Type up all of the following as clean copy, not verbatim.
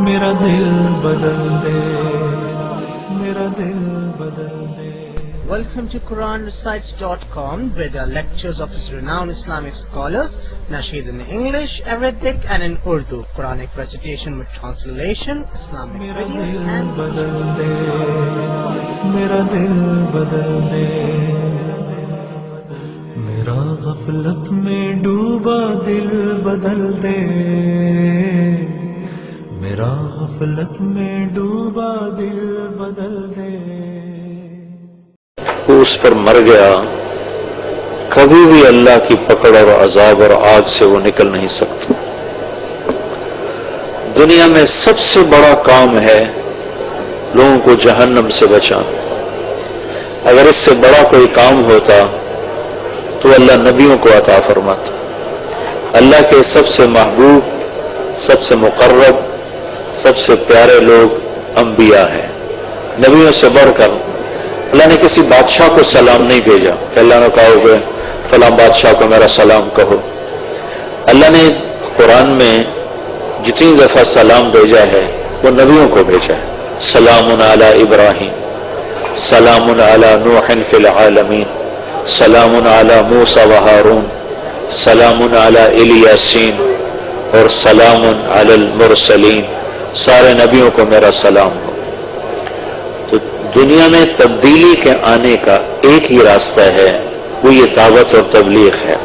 میرا دل بدل دے، میرا دل بدل دے. Welcome to QuranRecites.com, where there are lectures of his renowned Islamic scholars, nasheed in English, Arabic and in Urdu, Quranic recitation with translation, Islamic videos and... بدل دے، میرا دل بدل دے. میرا غفلت میں ڈوبا دل بدل دے، میرا غفلت میں ڈوبا دل بدل دے. اس پر مر گیا، کبھی بھی اللہ کی پکڑ اور عذاب اور آگ سے وہ نکل نہیں سکتا. دنیا میں سب سے بڑا کام ہے لوگوں کو جہنم سے بچانا. اگر اس سے بڑا کوئی کام ہوتا تو اللہ نبیوں کو عطا فرماتا. اللہ کے سب سے محبوب، سب سے مقرب، سب سے پیارے لوگ انبیاء ہیں. نبیوں سے بڑھ کر اللہ نے کسی بادشاہ کو سلام نہیں بھیجا کہ اللہ نے کہا کہ فلاں بادشاہ کو میرا سلام کہو. اللہ نے قرآن میں جتنی دفعہ سلام بھیجا ہے وہ نبیوں کو بھیجا ہے. سلام علی ابراہیم، سلام علی نوح فی العالمین، سلام علی موسیٰ و ہارون، سلام علی الیاسین اور سلام علی المرسلین. سارے نبیوں کو میرا سلام ہو. تو دنیا میں تبدیلی کے آنے کا ایک ہی راستہ ہے، وہ یہ دعوت اور تبلیغ ہے.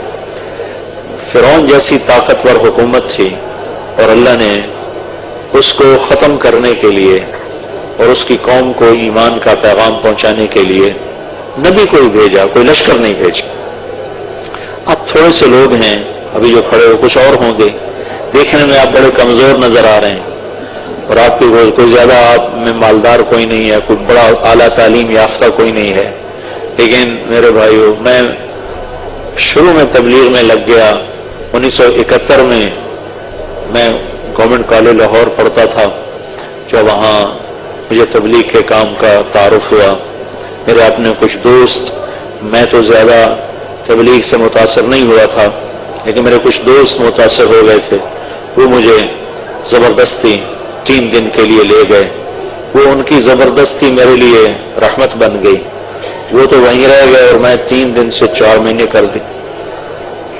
فرعون جیسی طاقتور حکومت تھی اور اللہ نے اس کو ختم کرنے کے لیے اور اس کی قوم کو ایمان کا پیغام پہنچانے کے لیے نبی کوئی بھیجا، کوئی لشکر نہیں بھیجا. اب تھوڑے سے لوگ ہیں ابھی جو کھڑے ہو، کچھ اور ہوں گے. دیکھنے میں آپ بڑے کمزور نظر آ رہے ہیں اور آپ کی کوئی زیادہ آپ میں مالدار کوئی نہیں ہے، کوئی بڑا اعلیٰ تعلیم یافتہ کوئی نہیں ہے. لیکن میرے بھائیو، میں شروع میں تبلیغ میں لگ گیا. 1971 میں میں گورنمنٹ کالج لاہور پڑھتا تھا. جو وہاں مجھے تبلیغ کے کام کا تعارف ہوا. میرے اپنے کچھ دوست، میں تو زیادہ تبلیغ سے متاثر نہیں ہوا تھا لیکن میرے کچھ دوست متاثر ہو گئے تھے. وہ مجھے زبردستی 3 دن کے لیے لے گئے. وہ ان کی زبردستی میرے لیے رحمت بن گئی. وہ تو وہیں رہ گئے اور میں 3 دن سے 4 مہینے کر دی.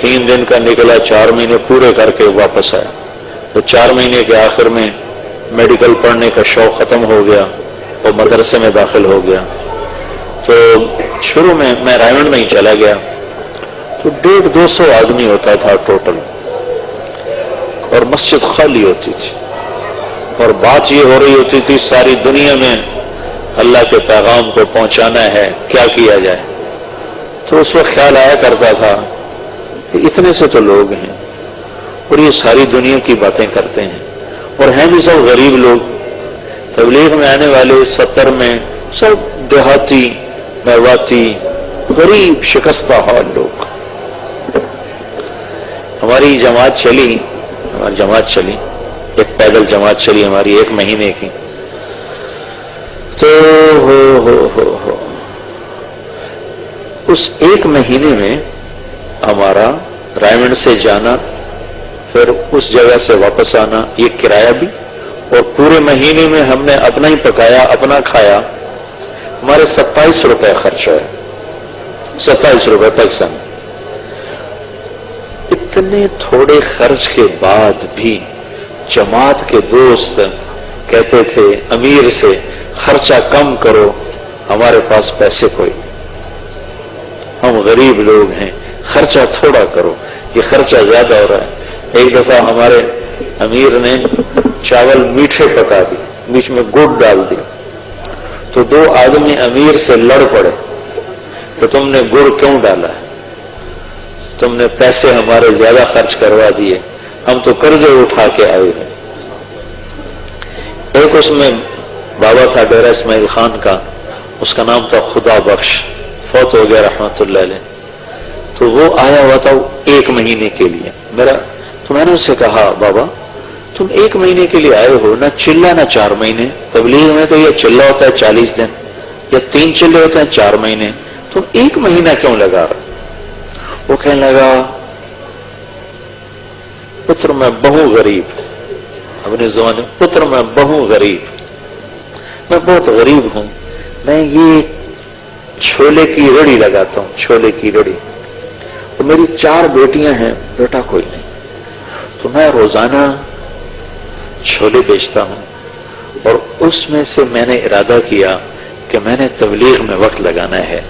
3 دن کا نکلا، 4 مہینے پورے کر کے واپس آیا. تو 4 مہینے کے آخر میں میڈیکل پڑھنے کا شوق ختم ہو گیا اور مدرسے میں داخل ہو گیا. تو شروع میں رائمنڈ میں ہی چلا گیا. تو 150-200 آدمی ہوتا تھا ٹوٹل اور مسجد خالی ہوتی تھی اور بات یہ ہو رہی ہوتی تھی ساری دنیا میں اللہ کے پیغام کو پہنچانا ہے، کیا کیا جائے. تو اس وقت خیال آیا کرتا تھا کہ اتنے سے تو لوگ ہیں اور یہ ساری دنیا کی باتیں کرتے ہیں اور ہیں بھی سب غریب لوگ. تبلیغ میں آنے والے 70 میں سب دیہاتی، میواتی، غریب، شکستہ حال لوگ. ہماری جماعت چلی، ایک پیدل جماعت چلی ہماری 1 مہینے کی. تو اس 1 مہینے میں ہمارا رائمنڈ سے جانا، پھر اس جگہ سے واپس آنا، یہ کرایہ بھی، اور پورے مہینے میں ہم نے اپنا ہی پکایا، اپنا کھایا. ہمارے 27 روپے خرچ ہوئے. 27 روپے پاکستان. اتنے تھوڑے خرچ کے بعد بھی جماعت کے دوست کہتے تھے امیر سے خرچہ کم کرو، ہمارے پاس پیسے کوئی، ہم غریب لوگ ہیں، خرچہ تھوڑا کرو، یہ خرچہ زیادہ ہو رہا ہے. ایک دفعہ ہمارے امیر نے چاول میٹھے پکا دی، بیچ میں گڑ ڈال دی. تو 2 آدمی امیر سے لڑ پڑے کہ تم نے گڑ کیوں ڈالا ہے، تم نے پیسے ہمارے زیادہ خرچ کروا دیے، ہم تو قرضے اٹھا کے آئے ہیں. ایک اس میں بابا تھا ڈیرہ اسماعیل خان کا، اس کا نام تھا خدا بخش، فوت ہو گیا رحمت اللہ علیہ. تو وہ آیا ہوا تھا 1 مہینے کے لیے تو میں نے اس سے کہا بابا تم 1 مہینے کے لیے آئے ہو، نہ چلہ نہ 4 مہینے. تبلیغ میں تو یہ چلہ ہوتا ہے 40 دن یا 3 چلے ہوتے ہیں 4 مہینے، تم 1 مہینہ کیوں لگا رہا؟ وہ کہنے لگا پتر میں بہو غریب، اپنے زمانے پتر میں بہوں غریب، میں بہت غریب ہوں، میں یہ چھولے کی رڑی لگاتا ہوں، چھولے کی رڑی، اور میری 4 بیٹیاں ہیں، بیٹا کوئی نہیں، تو میں روزانہ چھولے بیچتا ہوں، اور اس میں سے میں نے ارادہ کیا کہ میں نے تبلیغ میں وقت لگانا ہے،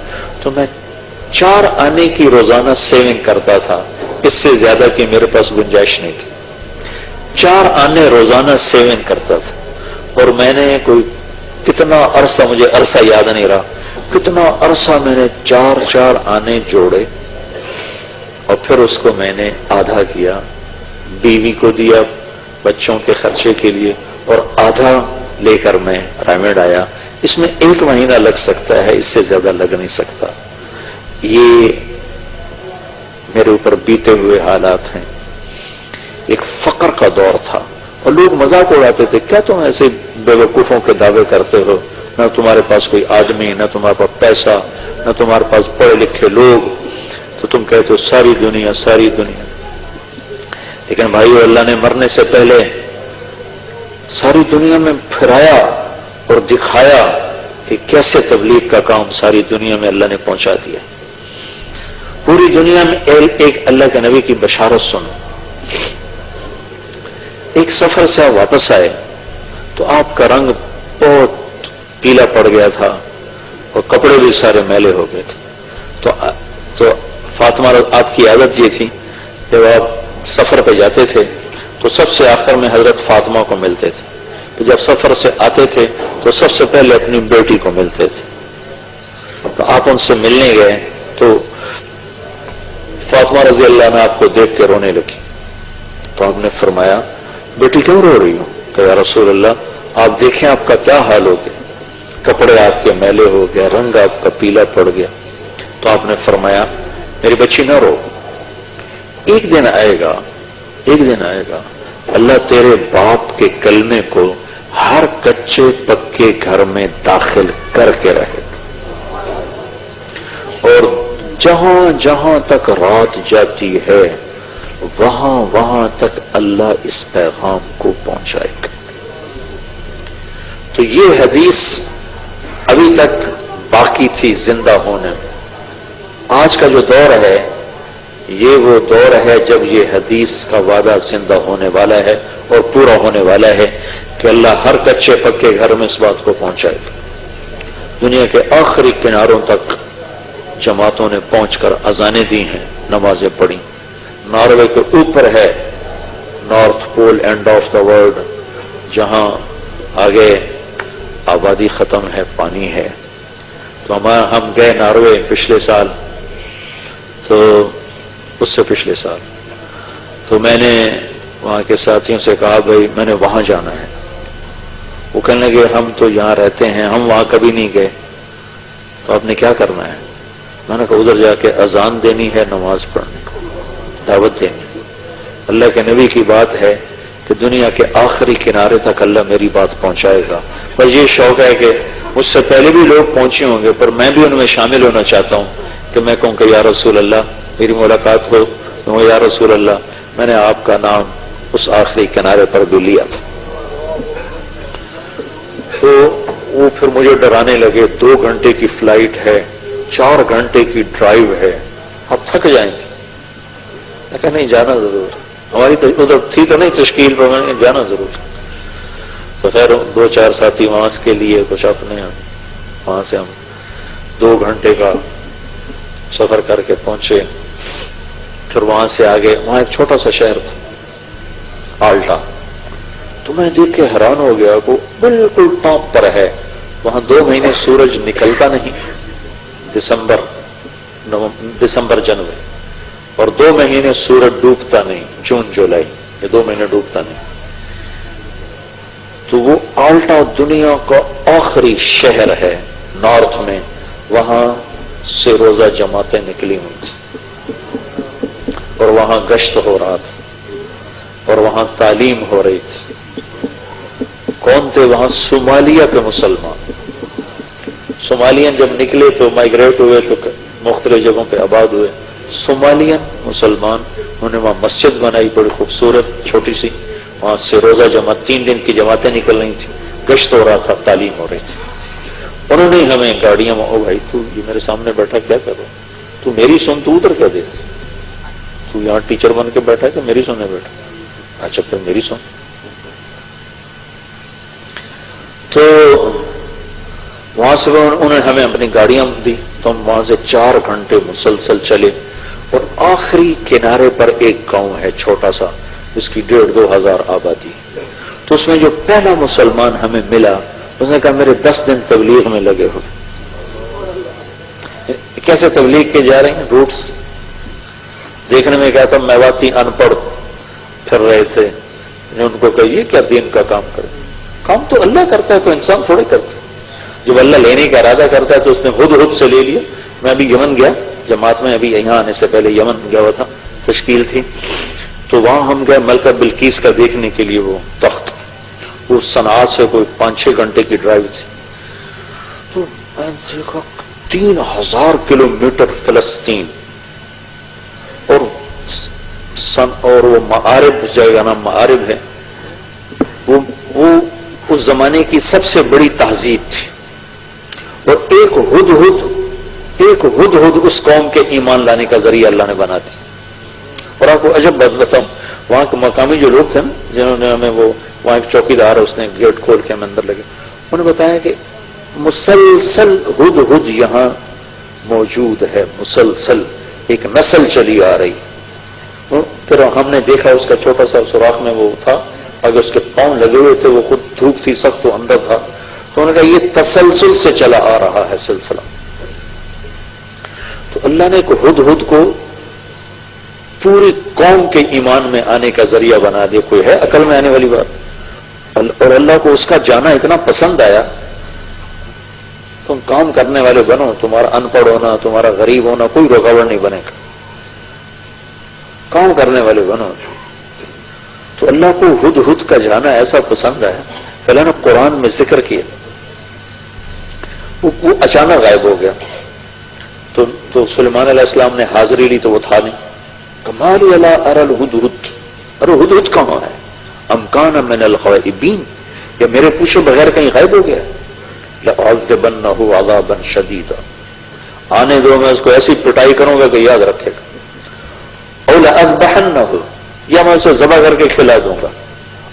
تو میں 4 آنے کی روزانہ سیونگ کرتا تھا، اس سے زیادہ کی میرے پاس گنجائش نہیں تھی، 4 آنے روزانہ سیونگ کرتا تھا، اور میں نے کوئی کتنا عرصہ، مجھے عرصہ یاد نہیں رہا، کتنا عرصہ میں نے 4 آنے جوڑے، اور پھر اس کو میں نے آدھا کیا، بیوی کو دیا بچوں کے خرچے کے لیے، اور آدھا لے کر میں رائمنڈ آیا۔ اس میں 1 مہینہ لگ سکتا ہے، اس سے زیادہ لگ نہیں سکتا۔ یہ میرے اوپر بیتے ہوئے حالات ہیں۔ ایک فقر کا دور تھا، اور لوگ مذاق اڑاتے تھے، کیا تم ایسے بیوقوفوں کے دعوے کرتے ہو، نہ تمہارے پاس کوئی آدمی، نہ تمہارے پاس پیسہ، نہ تمہارے پاس پڑھے لکھے لوگ، تو تم کہتے ہو ساری دنیا ساری دنیا۔ لیکن بھائیو، اللہ نے مرنے سے پہلے ساری دنیا میں پھرایا اور دکھایا کہ کیسے تبلیغ کا کام ساری دنیا میں اللہ نے پہنچا دیا۔ پوری دنیا میں ایک اللہ کے نبی کی بشارت سنو۔ ایک سفر سے آپ واپس آئے تو آپ کا رنگ بہت پیلا پڑ گیا تھا، اور کپڑے بھی سارے میلے ہو گئے تھے، تو فاطمہ، آپ کی عادت یہ تھی جب آپ سفر پہ جاتے تھے تو سب سے آخر میں حضرت فاطمہ کو ملتے تھے، تو جب سفر سے آتے تھے تو سب سے پہلے اپنی بیٹی کو ملتے تھے۔ تو آپ ان سے ملنے گئے تو فاطمہ رضی اللہ عنہ آپ کو دیکھ کے رونے لگی، تو آپ نے فرمایا بیٹی کیوں رو رہی ہو؟ کہ یا رسول اللہ آپ دیکھیں آپ کا کیا حال ہو گیا، کپڑے آپ کے میلے ہو گئے، رنگ آپ کا پیلا پڑ گیا۔ تو آپ نے فرمایا میری بچی نہ رو، ایک دن آئے گا، ایک دن آئے گا اللہ تیرے باپ کے کلمے کو ہر کچے پکے گھر میں داخل کر کے رہے گا، اور جہاں جہاں تک رات جاتی ہے وہاں وہاں تک اللہ اس پیغام کو پہنچائے گا۔ تو یہ حدیث ابھی تک باقی تھی زندہ ہونے میں۔ آج کا جو دور ہے یہ وہ دور ہے جب یہ حدیث کا وعدہ زندہ ہونے والا ہے اور پورا ہونے والا ہے کہ اللہ ہر کچے پکے گھر میں اس بات کو پہنچائے گا۔ دنیا کے آخری کناروں تک جماعتوں نے پہنچ کر اذانیں دی ہیں، نمازیں پڑھی۔ ناروے کے اوپر ہے north pole end of the world, جہاں آگے آبادی ختم ہے، پانی ہے۔ تو ہم گئے ناروے پچھلے سال، تو اس سے پچھلے سال، تو میں نے وہاں کے ساتھیوں سے کہا بھائی میں نے وہاں جانا ہے۔ وہ کہنے لگے ہم تو یہاں رہتے ہیں، ہم وہاں کبھی نہیں گئے، تو آپ نے کیا کرنا ہے؟ میں نے کہا ادھر جا کے اذان دینی ہے، نماز پڑھنے کو دعوت دینی۔ اللہ کے نبی کی بات ہے کہ دنیا کے آخری کنارے تک اللہ میری بات پہنچائے گا۔ پر یہ شوق ہے کہ مجھ سے پہلے بھی لوگ پہنچے ہوں گے، پر میں بھی ان میں شامل ہونا چاہتا ہوں کہ میں کہوں کہ یا رسول اللہ میری ملاقات ہو، یا رسول اللہ میں نے آپ کا نام اس آخری کنارے پر بھی لیا تھا۔ تو وہ پھر مجھے ڈرانے لگے، 2 گھنٹے کی فلائٹ ہے، 4 گھنٹے کی ڈرائیو ہے، آپ تھک جائیں گے۔ میں کہا نہیں جانا ضرور، ہماری ادھر تھی تو نہیں تشکیل پر، میں جانا ضرور۔ تو خیر 2-4 ساتھی وہاں کے لیے کچھ اپنے، وہاں سے ہم 2 گھنٹے کا سفر کر کے پہنچے۔ پھر وہاں سے آگے، وہاں ایک چھوٹا سا شہر تھا آلٹا، تو میں دیکھ کے حیران ہو گیا، وہ بالکل ٹاپ پر ہے، وہاں 2 مہینے سورج نکلتا نہیں، دسمبر جنوری، اور 2 مہینے سورج ڈوبتا نہیں، جون جولائی، یہ 2 مہینے ڈوبتا نہیں۔ تو وہ آلٹا دنیا کا آخری شہر ہے نارتھ میں، وہاں سے روزہ جماعتیں نکلی ہوئی تھی، اور وہاں گشت ہو رہا تھا، اور وہاں تعلیم ہو رہی تھی۔ کون تھے وہاں؟ صومالیہ کے مسلمان۔ صومالین جب نکلے تو مائگریٹ ہوئے تو مختلف جگہوں پہ آباد ہوئے۔ صومالین مسلمان، انہوں نے وہاں مسجد بنائی بڑی خوبصورت چھوٹی سی، وہاں سے روزہ جماعت 3 دن کی جماعتیں نکل رہی تھیں، گشت ہو رہا تھا، تعلیم ہو رہی تھی. انہوں نے ہمیں گاڑیاں میں، او بھائی تو یہ میرے سامنے بیٹھا کیا کر رہا تو میری سن، تو ادھر کیا دے، تو یہاں ٹیچر بن کے بیٹھا ہے کہ میری سننے بیٹھا؟ اچھا پھر میری سن. تو وہاں سے انہوں نے ہمیں اپنی گاڑیاں دی تو ہم وہاں سے 4 گھنٹے مسلسل چلے، اور آخری کنارے پر ایک گاؤں ہے چھوٹا سا، اس کی 1,500-2 ہزار آبادی. تو اس میں جو پہلا مسلمان ہمیں ملا اس نے کہا میرے 10 دن تبلیغ میں لگے ہوئے. کیسے تبلیغ کے جا رہے ہیں؟ روٹس دیکھنے میں کیا تھا، میواتی ان پڑھ پھر رہے تھے. ان کو کہیے کیا دین کا کام کرے، کام تو اللہ کرتا ہے، کوئی انسان تھوڑے کرتا ہے. جب اللہ لینے کا ارادہ کرتا ہے تو اس نے ہد سے لے لیا. میں ابھی یمن گیا جماعت میں، ابھی یہاں آنے سے پہلے یمن گیا ہوا تھا، تشکیل تھی. تو وہاں ہم گئے ملکہ بلقیس کا دیکھنے کے لیے. وہ تخت وہ صنعاء سے کوئی 5-6 گھنٹے کی ڈرائیو تھی. تو میں دیکھا 3000 کلومیٹر فلسطین، اور وہ معارب، اس جگہ کا نام معارب ہے، وہ اس زمانے کی سب سے بڑی تہذیب تھی. اور ایک ہد اس قوم کے ایمان لانے کا ذریعہ اللہ نے بنا دی. اور آپ کو عجب بات بتاؤں، وہاں کے مقامی جو لوگ تھے نا، جنہوں نے ہمیں، وہ وہاں ایک چوکیدار ہے، اس نے گیٹ کھول کے ہمیں اندر لگے، انہوں نے بتایا کہ مسلسل ہد یہاں موجود ہے، مسلسل ایک نسل چلی آ رہی. پھر ہم نے دیکھا اس کا چھوٹا سا سوراخ میں وہ تھا، اگر اس کے پاؤں لگے ہوئے تھے، وہ خود دھوپ تھی سخت، تو اندر تھا. تو انہوں نے کہا یہ تسلسل سے چلا آ رہا ہے سلسلہ. تو اللہ نے ہد کو پوری قوم کے ایمان میں آنے کا ذریعہ بنا دیا. کوئی ہے عقل میں آنے والی بات؟ اور اللہ کو اس کا جانا اتنا پسند آیا. تم کام کرنے والے بنو، تمہارا ان پڑھ ہونا، تمہارا غریب ہونا کوئی رکاوٹ نہیں بنے گا. کام کرنے والے بنو. تو اللہ کو ہد کا جانا ایسا پسند ہے. پہلے نے قرآن میں ذکر کیا، وہ اچانک غائب ہو گیا. تو سلیمان علیہ السلام نے حاضری لی تو وہ تھا نہیں. کمالی اللہ ارل ہد، ارے ہد کہاں ہے؟ ام کان من الغائبین، یا میرے پوچھے بغیر کہیں غائب ہو گیا؟ لأعذبنہ عذابا شدیدا، آنے دو میں اس کو ایسی پٹائی کروں گا کہ یاد رکھے گا. او لأذبحنہ، یا میں اسے ذبح کر کے کھلا دوں گا.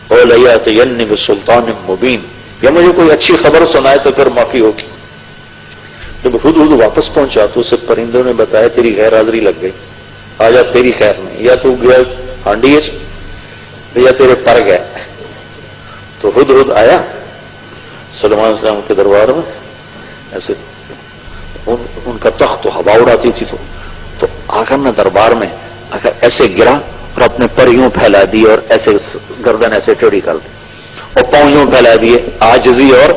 او لیأتینی بسلطان مبین، یا مجھے کوئی اچھی خبر سنائے تو پھر معافی ہوگی. جب ہد واپس پہنچا تو اسے پرندوں نے بتایا تیری غیر حاضری لگ گئی، آجا تیری خیر نہیں، یا تو گیا ہانڈی یا تیرے پر گئے. تو ہد آیا سلیمان علیہ السلام کے دربار میں، ایسے ان کا تخت تو ہوا اڑاتی تھی، تو آ کر نہ دربار میں اگر ایسے گرا اور اپنے پر یوں پھیلا دیے اور ایسے گردن ایسے ٹیڑھی کر دی اور پاؤں یوں پھیلا دیے، عاجزی اور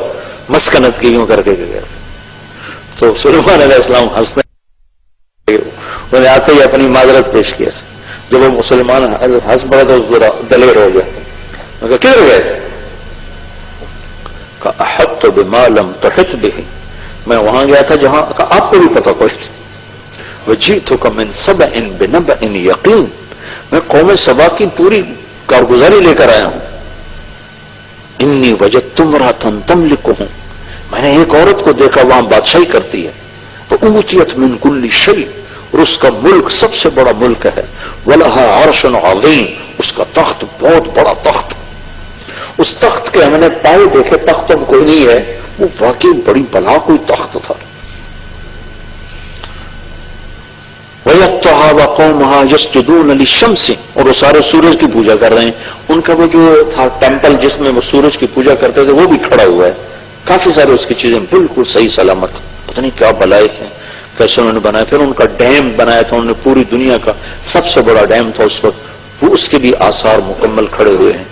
مسکنت کی یوں کر کے گیا. تو سلیمان علیہ السلام ہنسنے، انہوں نے آتے ہی اپنی معذرت پیش کی. جب وہ مسلمان ہنس پڑا تو ذرا دلیر ہو گیا. کدھر گئے تھے؟ احط بما لم تحط به، میں وہاں گیا تھا جہاں آپ کو بھی پتہ کوئی. وجئتک من سبأ بنبأ یقین، میں قوم سبا کی پوری کارگزاری لے کر آیا ہوں. انی وجدت امرأة تملکهم، میں نے ایک عورت کو دیکھا وہاں بادشاہی کرتی ہے. وأوتیت من کل شیء، اور اس کا ملک سب سے بڑا ملک ہے. وَلَهَا عَرْشٌ عَظِيمٌ، اس کا تخت بہت بڑا تخت. اس تخت کے ہم نے پائے دیکھے، تخت اب کوئی نہیں ہے، وہ واقعی بڑی بلا کوئی تخت تھا. وَيَقْطَعَ وَقَوْمُهَا يَسْجُدُونَ لِلشَّمْسِ، اور وہ سارے سورج کی پوجا کر رہے ہیں. ان کا وہ جو تھا ٹیمپل جس میں وہ سورج کی پوجا کرتے تھے وہ بھی کھڑا ہوا ہے. کافی سارے اس کی چیزیں بالکل صحیح سلامت. پتہ نہیں کیا بلائے تھے، کیسے انہوں نے بنایا. پھر ان کا ڈیم بنایا تھا انہوں نے، پوری دنیا کا سب سے بڑا ڈیم تھا اس وقت، وہ اس کے بھی آثار مکمل کھڑے ہوئے ہیں.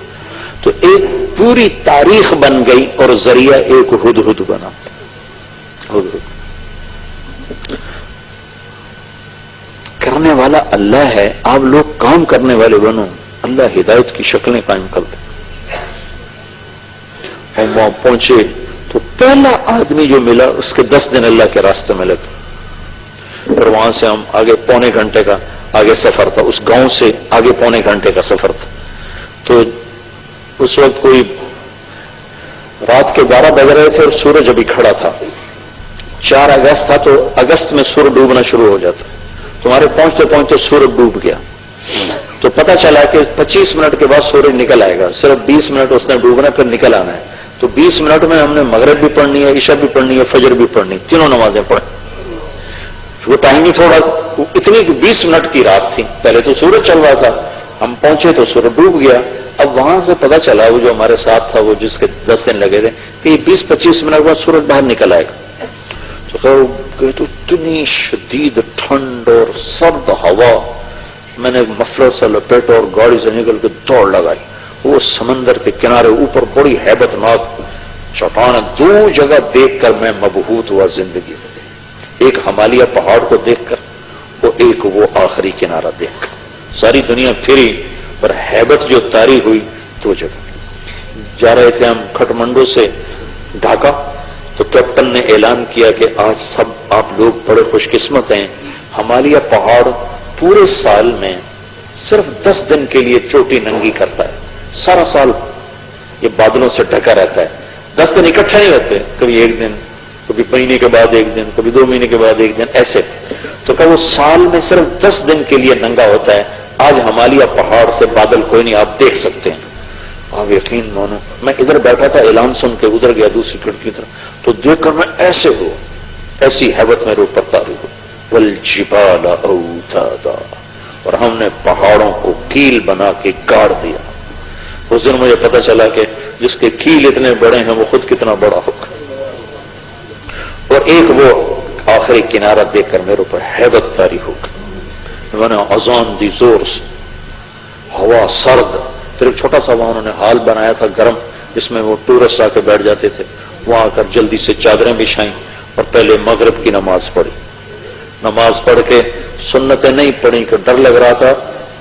تو ایک پوری تاریخ بن گئی اور ذریعہ ایک ہد بنا. کرنے والا اللہ ہے، آپ لوگ کام کرنے والے بنو، اللہ ہدایت کی شکلیں قائم کر دے. ہم وہاں پہنچے تو پہلا آدمی جو ملا اس کے 10 دن اللہ کے راستے میں لگے. پھر وہاں سے ہم آگے 1.25 گھنٹے کا آگے سفر تھا، اس گاؤں سے آگے 1.25 گھنٹے کا سفر تھا. تو اس وقت کوئی رات کے 12 بج رہے تھے اور سورج ابھی کھڑا تھا. 4 اگست تھا تو اگست میں سورج ڈوبنا شروع ہو جاتا. تمہارے پہنچتے پہنچتے سورج ڈوب گیا. تو پتہ چلا کہ 25 منٹ کے بعد سورج نکل آئے گا. صرف 20 منٹ اس نے ڈوبنا پھر نکل آنا ہے. تو 20 منٹ میں ہم نے مغرب بھی پڑھنی ہے, عشاء بھی پڑھنی ہے, فجر بھی پڑھنی, تینوں نمازیں پڑھیں. وہ ٹائم ہی تھوڑا اتنی 20 منٹ کی رات تھی. پہلے تو سورج چل رہا تھا, ہم پہنچے تو سورج ڈوب گیا. اب وہاں سے پتہ چلا وہ جو ہمارے ساتھ تھا, وہ جس کے 10 دن لگے تھے, کہ 20-25 منٹ بعد سورج باہر نکل آئے گا. تو اتنی شدید ٹھنڈ اور سرد ہوا, میں نے مفلر سے لپیٹا اور گاڑی سے نکل کے دوڑ لگائی. وہ سمندر کے کنارے اوپر بڑی ہیبت ناک چٹان, 2 جگہ دیکھ کر میں مبہوت ہوا زندگی میں. ایک ہمالیہ پہاڑ کو دیکھ کر, وہ ایک وہ آخری کنارہ دیکھ کر. ساری دنیا پھری پر ہیبت جو تاری ہوئی 2 جگہ. جا رہے تھے ہم کھٹمنڈو سے ڈھاکہ, تو کیپٹن نے اعلان کیا کہ آج سب آپ لوگ بڑے خوش قسمت ہیں, ہمالیہ پہاڑ پورے سال میں صرف 10 دن کے لیے چوٹی ننگی کرتا ہے. سارا سال یہ بادلوں سے ڈھکا رہتا ہے. 10 دن اکٹھے نہیں ہوتے, کبھی 1 دن, کبھی مہینے کے بعد 1 دن, کبھی 2 مہینے کے بعد 1 دن, ایسے. تو کہ وہ سال میں صرف 10 دن کے لیے ننگا ہوتا ہے. آج ہمالیہ پہاڑ سے بادل کوئی نہیں, آپ دیکھ سکتے ہیں. آپ یقین مانو, میں ادھر بیٹھا تھا, اعلان سن کے ادھر گیا دوسری کھڑکی کی طرف, تو دیکھ کر میں ایسے ہوا, ایسی ہیبت میں روح پر تاری ہوا. والجبال اوتادا, اور ہم نے پہاڑوں کو کیل بنا کے گاڑ دیا. اس دن مجھے پتہ چلا کہ جس کے کیل اتنے بڑے ہیں وہ خود کتنا بڑا ہوگا. اور ایک وہ آخری کنارہ دیکھ کر میرے اوپر ہیبت تاری ہو گئی. میں نے اذان دی زور سے, ہوا سرد. پھر ایک چھوٹا سا وہاں انہوں نے ہال بنایا تھا گرم, جس میں وہ ٹورسٹ آ کے بیٹھ جاتے تھے. وہاں آ کر جلدی سے چادریں بچھائیں اور پہلے مغرب کی نماز پڑھی. نماز پڑھ کے سنتیں نہیں پڑھی کہ ڈر لگ رہا تھا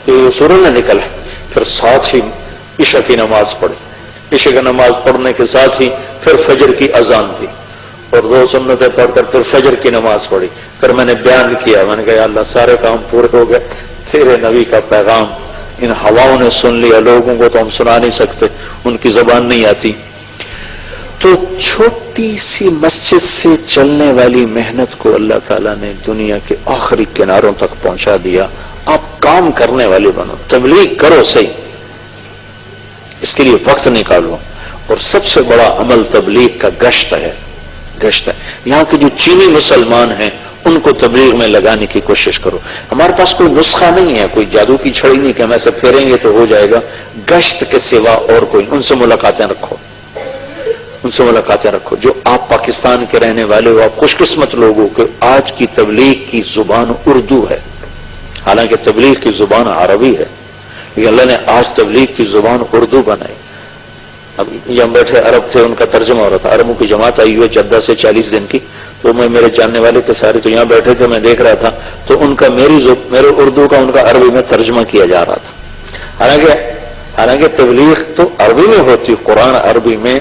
کہ سورج نہ نکلا. پھر ساتھ ہی عشاء کی نماز پڑھی. عشاء کی نماز پڑھنے کے ساتھ ہی پھر فجر کی اذان تھی, اور 2 سنتیں پڑھ کر پھر فجر کی نماز پڑھی. پھر میں نے بیان کیا, میں نے کہا یا اللہ سارے کام پورے ہو گئے, تیرے نبی کا پیغام ان ہواؤں نے سن لیا, لوگوں کو تو ہم سنا نہیں سکتے, ان کی زبان نہیں آتی. تو چھوٹی سی مسجد سے چلنے والی محنت کو اللہ تعالیٰ نے دنیا کے آخری کناروں تک پہنچا دیا. آپ کام کرنے والے بنو, تبلیغ کرو صحیح, اس کے لیے وقت نکالو. اور سب سے بڑا عمل تبلیغ کا گشت ہے. یہاں کے جو چینی مسلمان ہیں ان کو تبلیغ میں لگانے کی کوشش کرو. ہمارے پاس کوئی نسخہ نہیں ہے, کوئی جادو کی چھڑی نہیں کہ ہم ایسے پھیریں گے تو ہو جائے گا. گشت کے سوا اور کوئی, ان سے ملاقاتیں رکھو, ان سے ملاقاتیں رکھو. جو آپ پاکستان کے رہنے والے ہو, آپ خوش قسمت لوگ ہو کہ آج کی تبلیغ کی زبان اردو ہے, حالانکہ تبلیغ کی زبان عربی ہے, لیکن اللہ نے آج تبلیغ کی زبان اردو بنائی. اب یہ ہم بیٹھے عرب تھے, ان کا ترجمہ ہو رہا تھا. عربوں کی جماعت آئی ہوئی جدہ سے 40 دن کی, تو میں میرے جاننے والے تھے سارے, تو یہاں بیٹھے تھے, میں دیکھ رہا تھا, تو ان کا میرے اردو کا ان کا عربی میں ترجمہ کیا جا رہا تھا. حالانکہ تبلیغ تو عربی میں ہوتی, قرآن عربی میں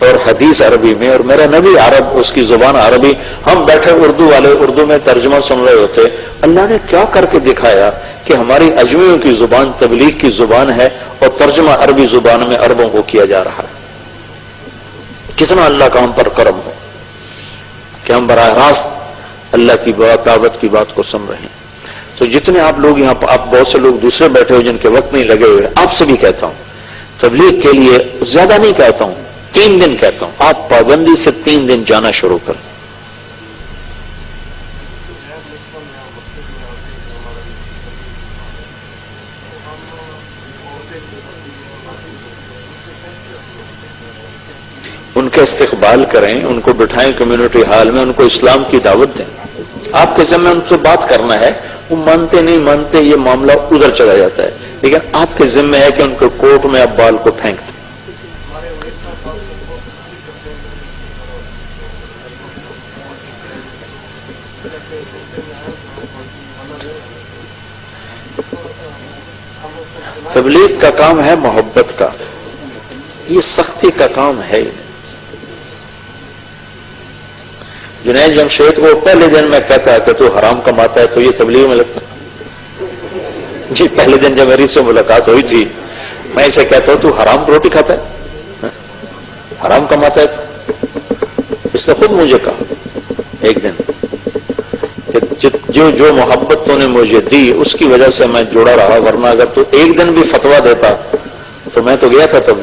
اور حدیث عربی میں, اور میرا نبی عرب, اس کی زبان عربی. ہم بیٹھے اردو والے اردو میں ترجمہ سن رہے ہوتے. اللہ نے کیا کر کے دکھایا کہ ہماری اجمیوں کی زبان تبلیغ کی زبان ہے اور ترجمہ عربی زبان میں عربوں کو کیا جا رہا ہے. کتنا اللہ کا ہم پر کرم ہو کہ ہم براہ راست اللہ کی دعوت کی بات کو سن رہے ہیں. تو جتنے آپ لوگ یہاں, آپ بہت سے لوگ دوسرے بیٹھے ہو جن کے وقت نہیں لگے ہوئے, آپ سے بھی کہتا ہوں تبلیغ کے لیے زیادہ نہیں کہتا ہوں, 3 دن کہتا ہوں, آپ پابندی سے 3 دن جانا شروع کریں. ان کا استقبال کریں, ان کو بٹھائیں کمیونٹی ہال میں, ان کو اسلام کی دعوت دیں. آپ کے ذمہ ان سے بات کرنا ہے, وہ مانتے نہیں مانتے یہ معاملہ ادھر چلا جاتا ہے, لیکن آپ کے ذمہ ہے کہ ان کے کوٹ میں آپ بال کو پھینک دیں. تبلیغ کا کام ہے محبت کا, یہ سختی کا کام ہے. جنید جمشید کو پہلے دن میں کہتا ہے کہ تو حرام کماتا ہے, تو یہ تبلیغ میں لگتا. جی پہلے دن جب میری سے ملاقات ہوئی تھی میں اسے کہتا ہوں تو حرام روٹی کھاتا ہے, حرام کماتا ہے تو اس نے خود مجھے کہا ایک دن کہ جو محبت تو نے مجھے دی اس کی وجہ سے میں جڑا رہا, ورنہ اگر تو ایک دن بھی فتویٰ دیتا تو میں تو گیا تھا. تب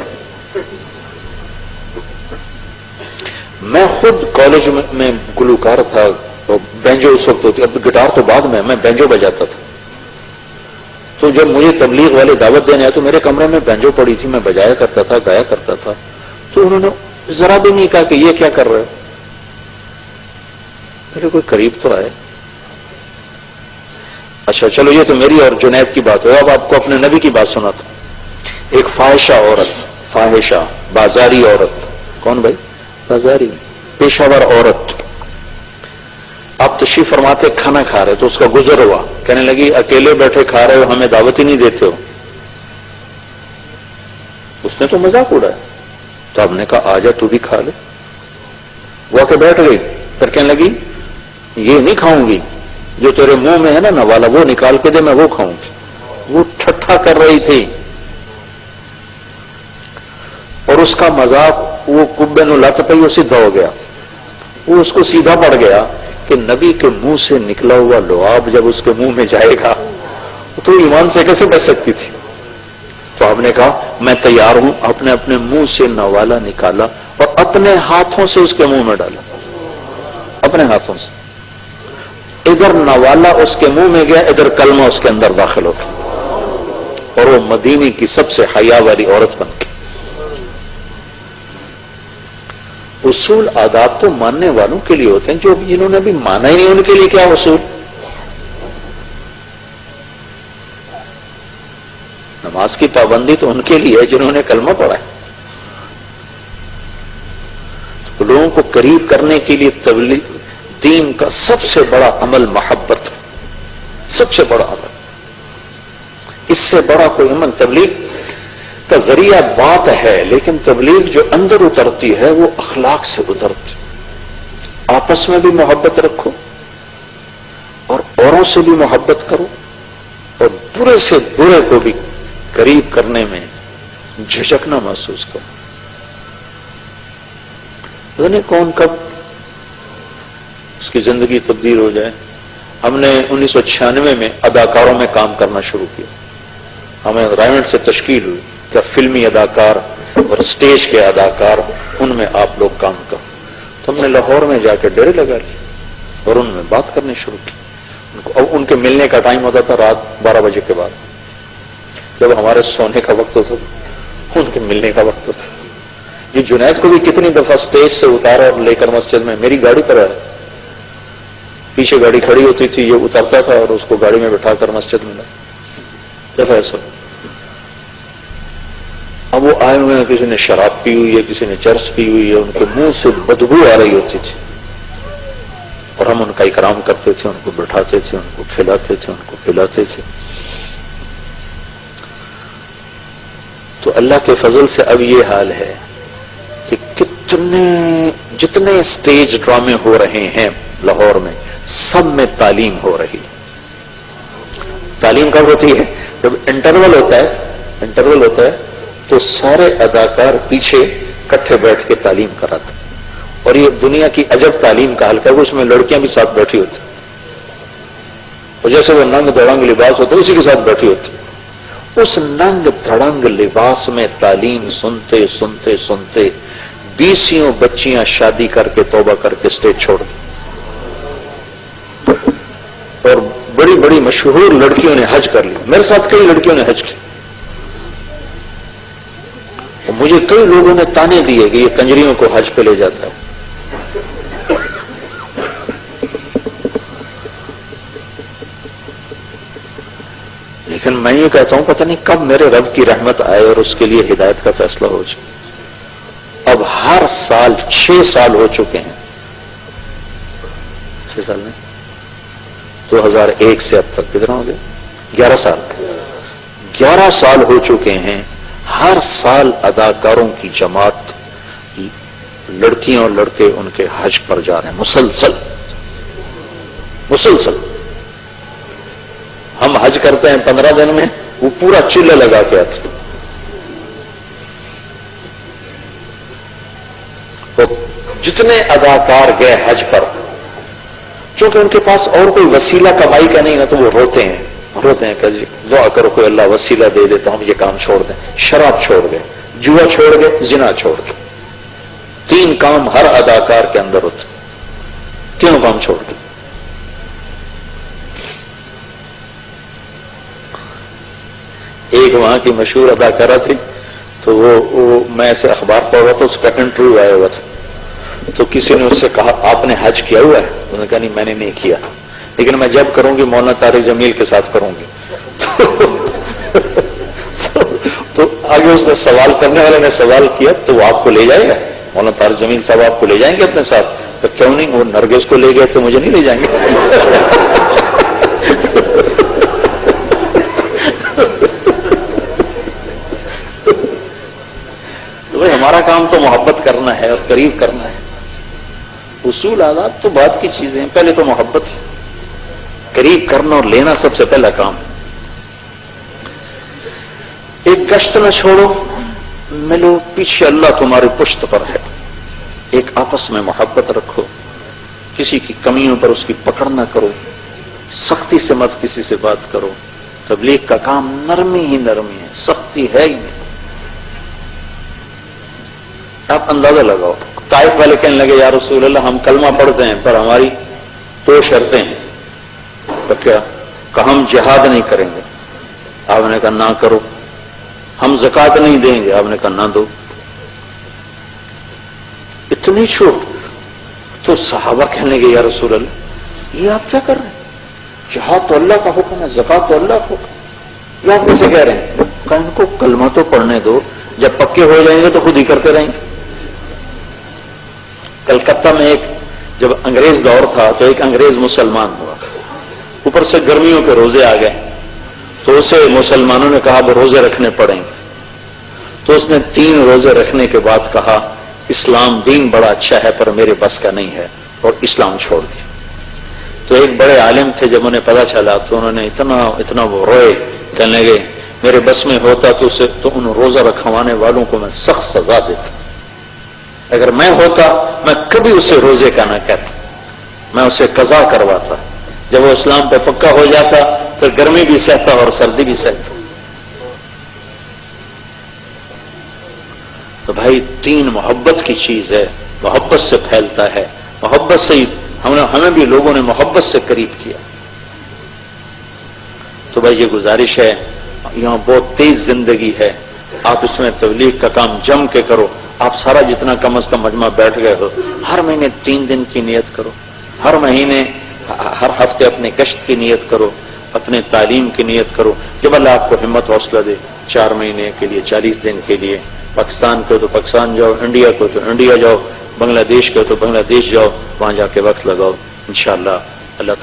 میں خود کالج میں گلوکار تھا, بینجو اس وقت ہوتی, اب گٹار تو بعد میں بینجو بجاتا تھا. تو جب مجھے تبلیغ والے دعوت دینے آئے تو میرے کمرے میں بینجو پڑی تھی, میں بجایا کرتا تھا, گایا کرتا تھا. تو انہوں نے ذرا بھی نہیں کہا کہ یہ کیا کر رہے ہو, میرے کوئی قریب تو آئے. اچھا چلو یہ تو میری اور جنید کی بات ہو. اب آپ کو اپنے نبی کی بات سناتا. ایک فاحشہ عورت, فاحشہ بازاری عورت, کون بھائی بازاری پیشہ ور عورت, آپ تشریف فرماتے کھانا کھا رہے تو اس کا گزر ہوا, کہنے لگی اکیلے بیٹھے کھا رہے ہو, ہمیں دعوت ہی نہیں دیتے ہو. اس نے تو مذاق اڑایا, تو آپ نے کہا آجا تو بھی کھا لے. وہ آ کے بیٹھ گئی, پھر کہنے لگی یہ نہیں کھاؤں گی, جو تیرے منہ میں ہے نا نوالا وہ نکال کے دے, میں وہ کھاؤں گی. وہ ٹھٹھا کر رہی تھی اور اس کا مذاق وہ کبے نو لت پئی, وہ سیدھا ہو گیا. وہ اس کو سیدھا پڑ گیا کہ نبی کے منہ سے نکلا ہوا لعاب جب اس کے منہ میں جائے گا تو ایمان سے کیسے بچ سکتی تھی. تو آپ نے کہا میں تیار ہوں. اپنے اپنے منہ سے نوالا نکالا اور اپنے ہاتھوں سے اس کے منہ میں ڈالا, اپنے ہاتھوں سے. ادھر نوالا اس کے منہ میں گیا, ادھر کلمہ اس کے اندر داخل ہو گیا, اور وہ مدینے کی سب سے حیا والی عورت بن گئی. اصول آداب تو ماننے والوں کے لیے ہوتے ہیں, جو جنہوں نے بھی مانا ہی نہیں ان کے لیے کیا اصول. نماز کی پابندی تو ان کے لیے ہے جنہوں نے کلمہ پڑھا ہے. تو لوگوں کو قریب کرنے کے لیے تبلیغ دین کا سب سے بڑا عمل محبت, سب سے بڑا عمل. اس سے بڑا کوئی عمل تبلیغ کا ذریعہ بات ہے, لیکن تبلیغ جو اندر اترتی ہے وہ اخلاق سے اترتی. آپس میں بھی محبت رکھو اور اوروں سے بھی محبت کرو, اور برے سے برے کو بھی قریب کرنے میں جھجکنا محسوس کرو. نہیں کون کب اس کی زندگی تبدیل ہو جائے. ہم نے 1996 میں اداکاروں میں کام کرنا شروع کیا. ہمیں رائمنڈ سے تشکیل ہوئی کہ فلمی اداکار اور اسٹیج کے اداکار, ان میں آپ لوگ کام کرو. تو ہم نے لاہور میں جا کے ڈیرے لگا لیے اور ان میں بات کرنی شروع کی. ان کے ملنے کا ٹائم ہوتا تھا رات 12 بجے کے بعد, جب ہمارے سونے کا وقت ہوتا تھا ان کے ملنے کا وقت ہوتا. یہ جنید کو بھی کتنی دفعہ اسٹیج سے اتارا اور لے کر مسجد میں, میری گاڑی پر آیا, پیچھے گاڑی کھڑی ہوتی تھی, یہ اترتا تھا اور اس کو گاڑی میں بٹھا کر مسجد میں دفعہ ایسا. اب وہ آئے ہوئے ہیں, کسی نے شراب پی ہوئی ہے, کسی نے چرس پی ہوئی ہے, ان کے منہ سے بدبو آ رہی ہوتی تھی, اور ہم ان کا اکرام کرتے تھے, ان کو بٹھاتے تھے, ان کو کھلاتے تھے, ان کو پلاتے تھے. تو اللہ کے فضل سے اب یہ حال ہے کہ جتنے اسٹیج ڈرامے ہو رہے ہیں لاہور میں, سب میں تعلیم ہو رہی. تعلیم کب ہوتی ہے؟ جب انٹرول ہوتا ہے تو سارے اداکار پیچھے کٹھے بیٹھ کے تعلیم کراتے. اور یہ دنیا کی عجب تعلیم کا حلقہ ہے, اس میں لڑکیاں بھی ساتھ بیٹھی ہوتی, اور جیسے وہ ننگ دھڑنگ لباس ہوتا ہے اسی کے ساتھ بیٹھی ہوتی. اس ننگ دھڑنگ لباس میں تعلیم سنتے سنتے سنتے 20 بچیاں شادی کر کے توبہ کر کے اسٹیج چھوڑ دی, اور بڑی بڑی مشہور لڑکیوں نے حج کر لی. میرے ساتھ کئی لڑکیوں نے حج کی, اور مجھے کئی لوگوں نے تانے دیے کہ یہ کنجریوں کو حج پہ لے جاتا ہے. لیکن میں یہ کہتا ہوں پتہ نہیں کب میرے رب کی رحمت آئے اور اس کے لیے ہدایت کا فیصلہ ہو جائے. اب ہر سال 6 سال ہو چکے ہیں, 6 سال نہیں, 2001 سے اب تک کتنا ہو گیا, 11 سال. 11 سال ہو چکے ہیں. ہر سال اداکاروں کی جماعت, لڑکیاں اور لڑکے ان کے حج پر جا رہے ہیں مسلسل. ہم حج کرتے ہیں 15 دن میں, وہ پورا چولہا لگا کے آتے. تو جتنے اداکار گئے حج پر، چونکہ ان کے پاس اور کوئی وسیلہ کمائی کا نہیں ہے، تو وہ روتے ہیں کہ جی دعا کرو کوئی اللہ وسیلہ دے دے تو ہم یہ کام چھوڑ دیں۔ شراب چھوڑ گئے، جوا چھوڑ گئے، زنا چھوڑ گئے۔ 3 کام ہر اداکار کے اندر ہوتے، تینوں کام چھوڑ گئے۔ ایک وہاں کی مشہور اداکارہ تھی، تو وہ میں ایسے اخبار پڑھ رہا تھا، اس کا انٹرویو آیا ہوا تھا، تو کسی نے اس سے کہا آپ نے حج کیا ہوا ہے؟ انہوں نے کہا نہیں میں نے نہیں کیا، لیکن میں جب کروں گی مولانا طارق جمیل کے ساتھ کروں گی۔ تو آگے اس نے سوال کرنے والے نے سوال کیا تو وہ آپ کو لے جائے گا؟ مولانا طارق جمیل صاحب آپ کو لے جائیں گے اپنے ساتھ؟ تو کیوں نہیں، وہ نرگس کو لے گئے تو مجھے نہیں لے جائیں گے؟ ہمارا کام تو محبت کرنا ہے اور قریب کرنا ہے۔ اصول عادات تو بعد کی چیزیں ہیں، پہلے تو محبت ہے، قریب کرنا اور لینا سب سے پہلا کام۔ ایک گشت نہ چھوڑو، ملو پیچھے اللہ تمہاری پشت پر ہے۔ ایک آپس میں محبت رکھو، کسی کی کمیوں پر اس کی پکڑ نہ کرو، سختی سے مت کسی سے بات کرو۔ تبلیغ کا کام نرمی ہی نرمی ہے، سختی ہے ہی نہیں۔ آپ اندازہ لگاؤ، طائف والے کہنے لگے یا رسول اللہ ہم کلمہ پڑھتے ہیں پر ہماری 2 شرطیں ہیں، تو کیا کہ ہم جہاد نہیں کریں گے۔ آپ نے کہا نہ کرو۔ ہم زکوٰۃ نہیں دیں گے۔ آپ نے کہا نہ دو۔ اتنی چھوٹ؟ تو صحابہ کہنے لگے یا رسول اللہ یہ آپ کیا کر رہے ہیں؟ جہاد تو اللہ کا حکم ہے، زکوٰۃ تو اللہ کا حکم، یہ آپ کیسے کہہ رہے ہیں؟ کہ ان کو کلمہ تو پڑھنے دو، جب پکے ہو جائیں گے تو خود ہی کرتے رہیں گے۔ کلکتہ میں جب انگریز دور تھا تو ایک انگریز مسلمان ہوا، اوپر سے گرمیوں کے روزے آ گئے، تو اسے مسلمانوں نے کہا وہ روزے رکھنے پڑیں گے، تو اس نے 3 روزے رکھنے کے بعد کہا اسلام دین بڑا اچھا ہے پر میرے بس کا نہیں ہے، اور اسلام چھوڑ دیا۔ تو ایک بڑے عالم تھے، جب انہیں پتا چلا تو انہوں نے اتنا وہ روئے، کہنے لگے میرے بس میں ہوتا تو ان روزہ رکھوانے والوں کو میں سخت سزا دیتا، اگر میں ہوتا میں کبھی اسے روزے کا نہ کہتا، میں اسے قضا کرواتا۔ جب وہ اسلام پہ پکا ہو جاتا پھر گرمی بھی سہتا اور سردی بھی سہتا۔ تو بھائی 3 محبت کی چیز ہے، محبت سے پھیلتا ہے، محبت سے ہی ہمیں بھی لوگوں نے محبت سے قریب کیا۔ تو بھائی یہ گزارش ہے، یہاں بہت تیز زندگی ہے، آپ اس میں تبلیغ کا کام جم کے کرو۔ آپ سارا جتنا کم از کم مجمع بیٹھ گئے ہو، ہر مہینے 3 دن کی نیت کرو، ہر مہینے ہر ہفتے اپنے گشت کی نیت کرو، اپنے تعلیم کی نیت کرو۔ جب اللہ آپ کو ہمت حوصلہ دے 4 مہینے کے لیے، 40 دن کے لیے، پاکستان کو تو پاکستان جاؤ، انڈیا کو تو انڈیا جاؤ، بنگلہ دیش کو تو بنگلہ دیش جاؤ، وہاں جا کے وقت لگاؤ، انشاءاللہ اللہ تعالیٰ